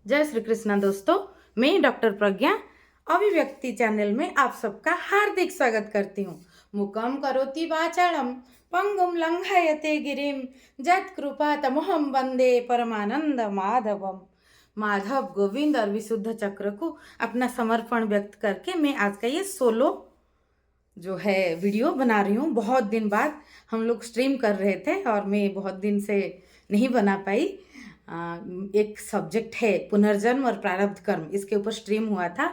जय श्री कृष्णा दोस्तों, मैं डॉक्टर प्रज्ञा अभिव्यक्ति चैनल में आप सबका हार्दिक स्वागत करती हूँ। मुकम करोति वाचालम पंगुम लंघयते गिरिम जत कृपा तमोहम वंदे परमानंद माधवम। माधव गोविंद और विशुद्ध चक्र को अपना समर्पण व्यक्त करके मैं आज का ये सोलो जो है वीडियो बना रही हूँ। बहुत दिन बाद हम लोग स्ट्रीम कर रहे थे और मैं बहुत दिन से नहीं बना पाई। एक सब्जेक्ट है पुनर्जन्म और प्रारब्ध कर्म, इसके ऊपर स्ट्रीम हुआ था।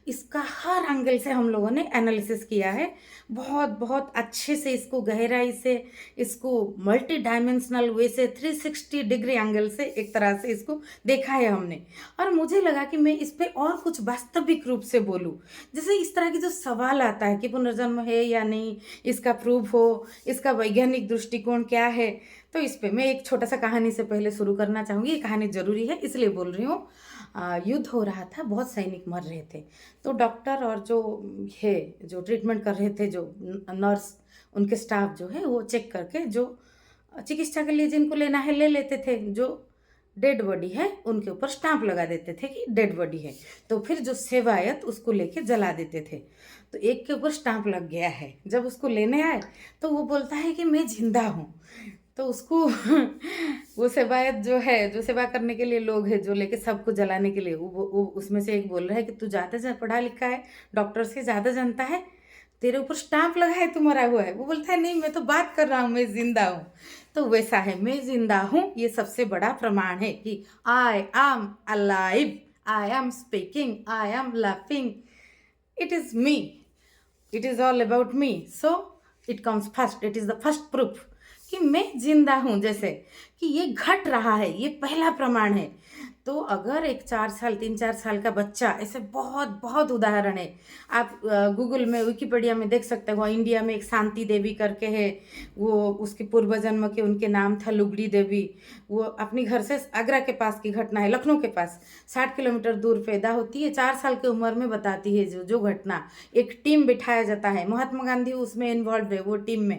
इसका हर एंगल से हम लोगों ने एनालिसिस किया है, बहुत बहुत अच्छे से इसको गहराई से, इसको मल्टी डायमेंशनल वे से 360 डिग्री एंगल से एक तरह से इसको देखा है हमने। और मुझे लगा कि मैं इस पर और कुछ वास्तविक रूप से बोलूँ। जैसे इस तरह की जो सवाल आता है कि पुनर्जन्म है या नहीं, इसका प्रूफ हो, इसका वैज्ञानिक दृष्टिकोण क्या है, तो इस पे मैं एक छोटा सा कहानी से पहले शुरू करना चाहूँगी। ये कहानी ज़रूरी है इसलिए बोल रही हूँ। युद्ध हो रहा था, बहुत सैनिक मर रहे थे। तो डॉक्टर और जो ट्रीटमेंट कर रहे थे, जो नर्स, उनके स्टाफ जो है वो चेक करके जो चिकित्सा के लिए जिनको लेना है ले लेते थे। जो डेड बॉडी है उनके ऊपर स्टाम्प लगा देते थे कि डेड बॉडी है। तो फिर जो सेवायत उसको लेके जला देते थे। तो एक के ऊपर स्टाम्प लग गया है। जब उसको लेने आए तो वो बोलता है कि मैं जिंदा हूँ। तो उसको वो सेवायत जो है, जो सेवा करने के लिए लोग हैं, जो लेके सबको जलाने के लिए, वो उसमें से एक बोल रहा है कि तू ज़्यादा पढ़ा लिखा है, डॉक्टर से ज़्यादा जानता है, तेरे ऊपर स्टाम्प लगा है, तू मरा हुआ है। वो बोलता है नहीं, मैं तो बात कर रहा हूँ, मैं जिंदा हूँ। तो वैसा है, मैं जिंदा हूँ, ये सबसे बड़ा प्रमाण है कि I am alive, I am speaking, I am laughing, it is me, it is all about me. So it comes first, it is the first proof कि मैं जिंदा हूँ। जैसे कि ये घट रहा है, ये पहला प्रमाण है। तो अगर एक 4 साल 3-4 साल का बच्चा, ऐसे बहुत बहुत उदाहरण है, आप गूगल में विकिपीडिया में देख सकते हो। इंडिया में एक शांति देवी करके है, वो उसके पूर्व जन्म के उनके नाम था लुगड़ी देवी। वो अपनी घर से आगरा के पास की घटना है, लखनऊ के पास 60 किलोमीटर दूर पैदा होती है। 4 साल की उम्र में बताती है जो जो घटना। एक टीम बिठाया जाता है, महात्मा गांधी उसमें इन्वॉल्व है, वो टीम में।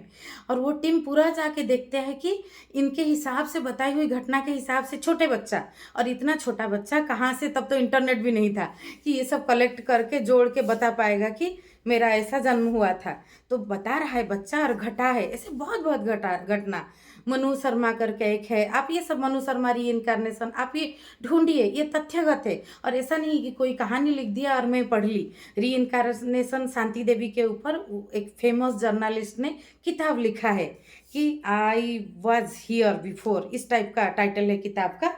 और वो टीम पूरा जाके देखते हैं कि इनके हिसाब से बताई हुई घटना के हिसाब से छोटे बच्चा, और इतना छोटा बच्चा कहाँ से, तब तो इंटरनेट भी नहीं था कि ये सब कलेक्ट करके जोड़ के बता पाएगा कि मेरा ऐसा जन्म हुआ था। तो बता रहा है बच्चा और घटा है। ऐसे बहुत बहुत घटना। मनु शर्मा करके एक है, आप ये सब मनु शर्मा री इनकारनेशन आप ये ढूंढिए, ये तथ्यगत है। और ऐसा नहीं कि कोई कहानी लिख दिया और मैं पढ़ ली। री इनकारनेशन शांति देवी के ऊपर एक फेमस जर्नलिस्ट ने किताब लिखा है कि आई वॉज हियर बिफोर, इस टाइप का टाइटल है किताब का।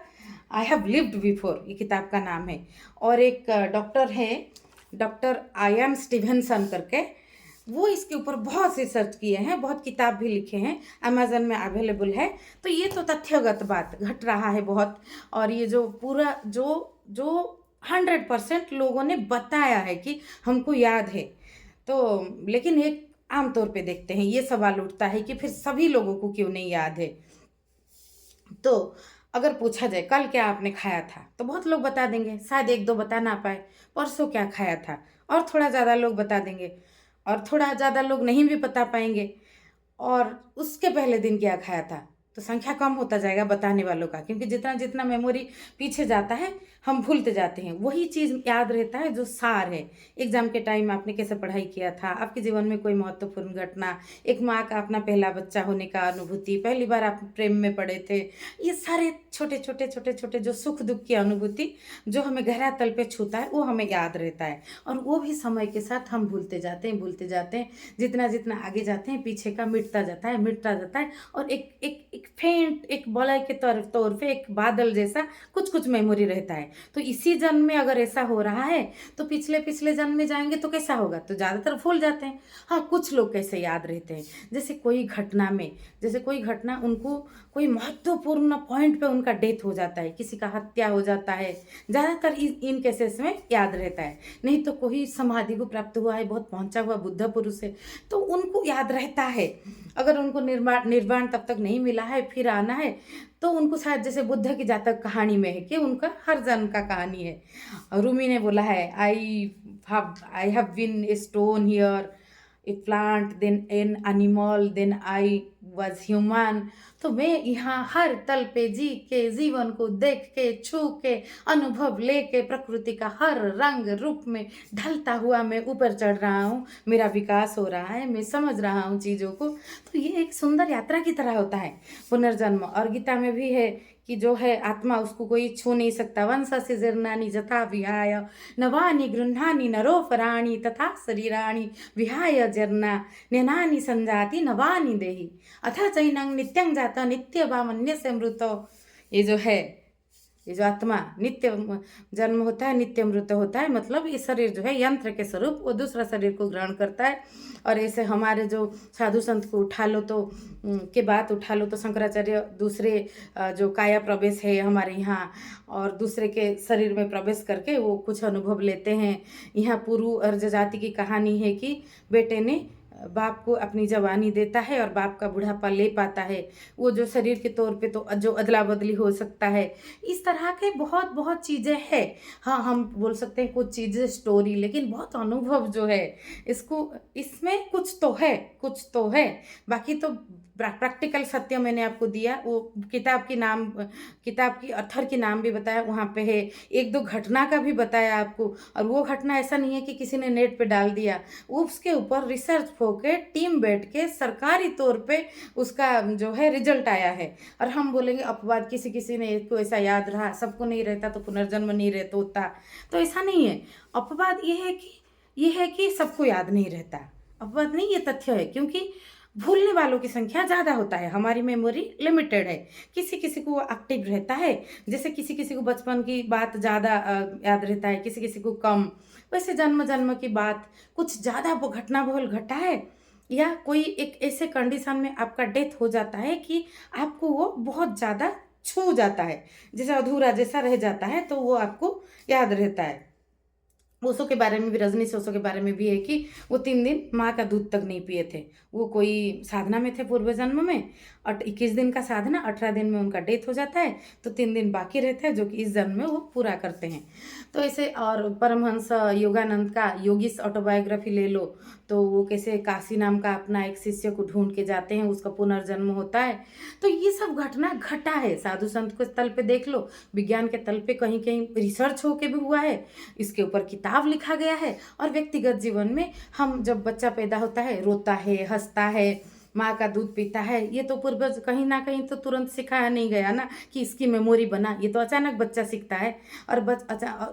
आई हैव लिव्ड बिफोर, ये किताब का नाम है। और एक डॉक्टर है, डॉक्टर आई एम स्टीवेंसन करके, वो इसके ऊपर बहुत रिसर्च किए हैं, बहुत किताब भी लिखे हैं, अमेजन में अवेलेबल है। तो ये तो तथ्यगत बात घट रहा है बहुत। और ये जो पूरा जो जो 100% लोगों ने बताया है कि हमको याद है। तो लेकिन एक आमतौर पे देखते हैं, ये सवाल उठता है कि फिर सभी लोगों को क्यों नहीं याद है। तो अगर पूछा जाए कल क्या आपने खाया था, तो बहुत लोग बता देंगे, शायद एक दो बता ना पाए। परसों क्या खाया था, और थोड़ा ज़्यादा लोग बता देंगे, और थोड़ा ज़्यादा लोग नहीं भी बता पाएंगे। और उसके पहले दिन क्या खाया था, तो संख्या कम होता जाएगा बताने वालों का, क्योंकि जितना जितना मेमोरी पीछे जाता है हम भूलते जाते हैं। वही चीज़ याद रहता है जो सार है। एग्जाम के टाइम आपने कैसे पढ़ाई किया था, आपके जीवन में कोई महत्वपूर्ण घटना, एक माँ का अपना पहला बच्चा होने का अनुभूति, पहली बार आप प्रेम में पड़े थे, ये सारे छोटे छोटे छोटे छोटे जो सुख दुख की अनुभूति जो हमें गहरा तल पे छूता है, वो हमें याद रहता है। और वो भी समय के साथ हम भूलते जाते हैं, भूलते जाते हैं। जितना जितना आगे जाते हैं पीछे का मिटता जाता है, मिटता जाता है। और एक फेंट, एक बलय के तौर पे एक बादल जैसा कुछ कुछ मेमोरी रहता है। तो इसी जन्म में अगर ऐसा हो रहा है तो पिछले पिछले जन्म में जाएंगे तो कैसा होगा, तो ज़्यादातर भूल जाते हैं। हाँ, कुछ लोग कैसे याद रहते हैं, जैसे कोई घटना में, जैसे कोई घटना उनको कोई महत्वपूर्ण पॉइंट पे उनका डेथ हो जाता है, किसी का हत्या हो जाता है, ज़्यादातर इन केसेस में याद रहता है। नहीं तो कोई समाधि को प्राप्त हुआ है, बहुत पहुंचा हुआ बुद्ध पुरुष है, तो उनको याद रहता है। अगर उनको निर्वाण तब तक नहीं मिला है, फिर आना है, तो उनको शायद जैसे बुद्ध की जातक कहानी में है कि उनका हर जन्म का कहानी है। रूमी ने बोला है I have been a stone here, a plant, then an animal, then I was human. तो मैं यहाँ हर तल पे जी के, जीवन को देख के, छू के, अनुभव लेके, प्रकृति का हर रंग रूप में ढलता हुआ मैं ऊपर चढ़ रहा हूँ। मेरा विकास हो रहा है, मैं समझ रहा हूँ चीज़ों को। तो ये एक सुंदर यात्रा की तरह होता है पुनर्जन्म। और गीता में भी है कि जो है आत्मा, उसको कोई छू नहीं सकता। वंशस्य जीर्णानि यथा विहाय नवानि गृह्णानि नरोपराणि तथा शरीराणि विहाय जीर्णा नैनानि संजाति नवानि देहि अथा चैनं नित्यं जाता नित्य भामन्यस्य मृतो। ये जो है, ये जो आत्मा नित्य जन्म होता है, नित्य मृत होता है, मतलब ये शरीर जो है यंत्र के स्वरूप वो दूसरा शरीर को ग्रहण करता है। और ऐसे हमारे जो साधु संत को उठा लो तो के बात उठा लो तो शंकराचार्य दूसरे जो काया प्रवेश है हमारे यहाँ, और दूसरे के शरीर में प्रवेश करके वो कुछ अनुभव लेते हैं। यहाँ पुरु और जाति की कहानी है कि बेटे ने बाप को अपनी जवानी देता है और बाप का बुढ़ापा ले पाता है। वो जो शरीर के तौर पे तो जो अदला बदली हो सकता है, इस तरह के बहुत बहुत चीज़ें हैं। हाँ, हम बोल सकते हैं कुछ चीज़ें स्टोरी, लेकिन बहुत अनुभव जो है इसको, इसमें कुछ तो है, कुछ तो है। बाकी तो प्रैक्टिकल सत्य मैंने आपको दिया। वो किताब की अथर के नाम भी बताया, वहाँ पे है। एक दो घटना का भी बताया आपको। और वो घटना ऐसा नहीं है कि किसी ने नेट पे डाल दिया, उसके ऊपर रिसर्च होके टीम बैठ के सरकारी तौर पे उसका जो है रिजल्ट आया है। और हम बोलेंगे अपवाद, किसी किसी ने को ऐसा याद रहा, सबको नहीं रहता तो पुनर्जन्म नहीं रहता होता, तो ऐसा नहीं है। अपवाद ये है कि सबको याद नहीं रहता। अपवाद नहीं, ये तथ्य है, क्योंकि भूलने वालों की संख्या ज़्यादा होता है, हमारी मेमोरी लिमिटेड है। किसी किसी को एक्टिव रहता है, जैसे किसी किसी को बचपन की बात ज़्यादा याद रहता है, किसी किसी को कम। वैसे जन्म जन्म की बात कुछ ज़्यादा वो घटना बहुल घटा है, या कोई एक ऐसे कंडीशन में आपका डेथ हो जाता है कि आपको वो बहुत ज़्यादा छू जाता है, जैसे अधूरा जैसा रह जाता है, तो वो आपको याद रहता है। ओशो के बारे में भी, रजनीश ओशो के बारे में भी है कि वो 3 दिन माँ का दूध तक नहीं पिए थे। वो कोई साधना में थे पूर्व जन्म में, 21 दिन का साधना, 18 दिन में उनका डेथ हो जाता है, तो 3 दिन बाकी रहते हैं जो कि इस जन्म में वो पूरा करते हैं। तो ऐसे, और परमहंस योगानंद का योगीस ऑटोबायोग्राफी ले लो, तो वो कैसे काशी नाम का अपना एक शिष्य को ढूंढ के जाते हैं, उसका पुनर्जन्म होता है। तो ये सब घटना घटा है। साधु संत के तल पे देख लो, विज्ञान के तल पे कहीं कहीं रिसर्च होके भी हुआ है, इसके ऊपर किताब लिखा गया है। और व्यक्तिगत जीवन में हम, जब बच्चा पैदा होता है, रोता है, हंसता है, माँ का दूध पीता है, ये तो पूर्वज कहीं ना कहीं तो तुरंत सिखाया नहीं गया ना कि इसकी मेमोरी बना, ये तो अचानक बच्चा सीखता है। और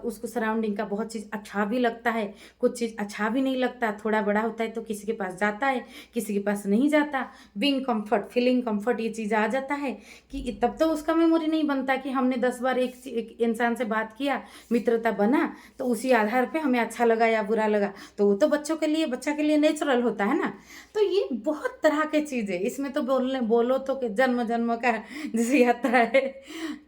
उसको सराउंडिंग का बहुत चीज़ अच्छा भी लगता है, कुछ चीज़ अच्छा भी नहीं लगता। थोड़ा बड़ा होता है तो किसी के पास जाता है, किसी के पास नहीं जाता। बीइंग कम्फर्ट, फीलिंग कम्फर्ट, ये चीज़ आ जाता है कि तब तो उसका मेमोरी नहीं बनता कि हमने 10 बार एक इंसान से बात किया, मित्रता बना, तो उसी आधार पे हमें अच्छा लगा या बुरा लगा। तो वो तो बच्चा के लिए नेचुरल होता है ना। तो ये बहुत तरह के चीज़ है इसमें। तो बोलो तो कि जन्म जन्म का जैसे यात्रा है।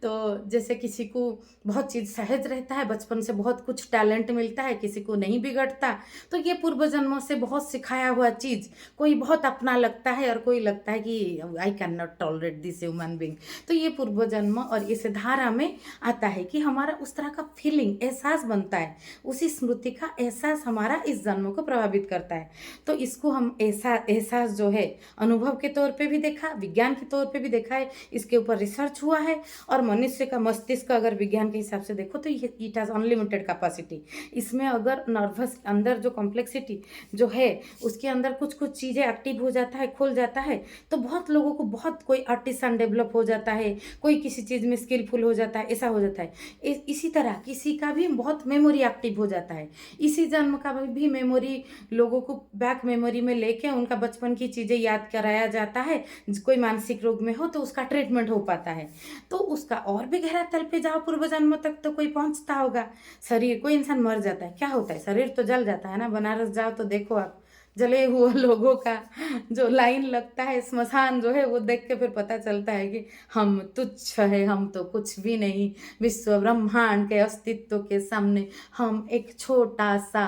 तो जैसे किसी को बहुत चीज़ सहज रहता है, बचपन से बहुत कुछ टैलेंट मिलता है, किसी को नहीं बिगड़ता। तो ये पूर्व जन्मों से बहुत सिखाया हुआ चीज़ कोई बहुत अपना लगता है, और कोई लगता है कि I can not tolerate this human being. तो ये पूर्व जन्म और इस धारा में आता है कि हमारा उस तरह का फीलिंग, एहसास बनता है, उसी स्मृति का एहसास हमारा इस जन्म को प्रभावित करता है। तो इसको हम एहसास जो है अनुभव के तौर पे भी देखा, विज्ञान के तौर पे भी देखा है, इसके ऊपर रिसर्च हुआ है। और मनुष्य का मस्तिष्क अगर विज्ञान के हिसाब से देखो तो इट हैज़ अनलिमिटेड कैपेसिटी। इसमें अगर नर्वस अंदर जो कॉम्प्लेक्सिटी जो है, उसके अंदर कुछ कुछ चीज़ें एक्टिव हो जाता है, खुल जाता है, तो बहुत लोगों को बहुत, कोई आर्टिसन डेवलप हो जाता है, कोई किसी चीज़ में स्किलफुल हो जाता है, ऐसा हो जाता है। इसी तरह किसी का भी बहुत मेमोरी एक्टिव हो जाता है। इसी जन्म का भी मेमोरी लोगों को बैक मेमोरी में लेके उनका बचपन की चीज़ें याद कराया जाता है। कोई मानसिक रोग में हो तो उसका ट्रीटमेंट हो पाता है। तो उसका और भी गहरा तल पे जाओ, पूर्व जन्म तक तो कोई पहुंचता होगा। शरीर, कोई इंसान मर जाता है, क्या होता है, शरीर तो जल जाता है ना। बनारस जाओ तो देखो आप, जले हुए लोगों का जो लाइन लगता है, स्मशान जो है, वो देख के फिर पता चलता है कि हम तुच्छ है, हम तो कुछ भी नहीं, विश्व ब्रह्मांड के अस्तित्व के सामने हम एक छोटा सा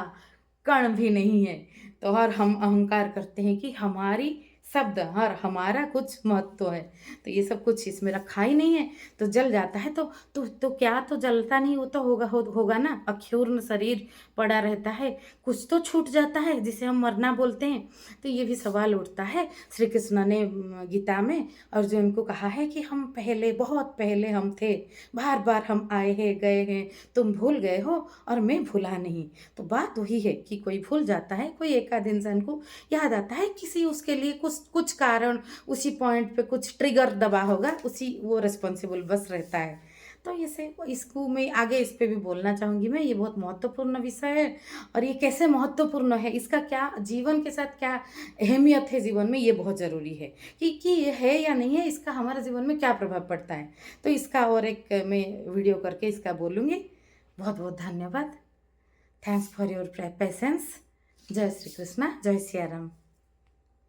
कण भी नहीं है। तो और हम अहंकार करते हैं कि हमारी शब्द और हमारा कुछ महत्व है। तो ये सब कुछ इसमें रखा ही नहीं है, तो जल जाता है तो क्या, तो जलता नहीं, वो तो होगा ना, अक्षुण्ण शरीर पड़ा रहता है, कुछ तो छूट जाता है जिसे हम मरना बोलते हैं। तो ये भी सवाल उठता है। श्री कृष्ण ने गीता में अर्जुन को कहा है कि हम पहले, बहुत पहले हम थे, बार बार हम आए हैं गए हैं, तुम भूल गए हो और मैं भूला नहीं। तो बात वही है कि कोई भूल जाता है, कोई एक आध इंसान को याद आता है, किसी उसके लिए कुछ कुछ कारण, उसी पॉइंट पे कुछ ट्रिगर दबा होगा, उसी वो रिस्पॉन्सिबल बस रहता है। तो इसे, इसको मैं आगे इस पे भी बोलना चाहूँगी मैं, ये बहुत महत्वपूर्ण विषय है। और ये कैसे महत्वपूर्ण है, इसका क्या जीवन के साथ क्या अहमियत है जीवन में, ये बहुत ज़रूरी है कि ये है या नहीं है, इसका हमारे जीवन में क्या प्रभाव पड़ता है। तो इसका और एक मैं वीडियो करके इसका बोलूँगी। बहुत बहुत धन्यवाद। Thanks for your patience. जय श्री कृष्णा, जय सिया राम।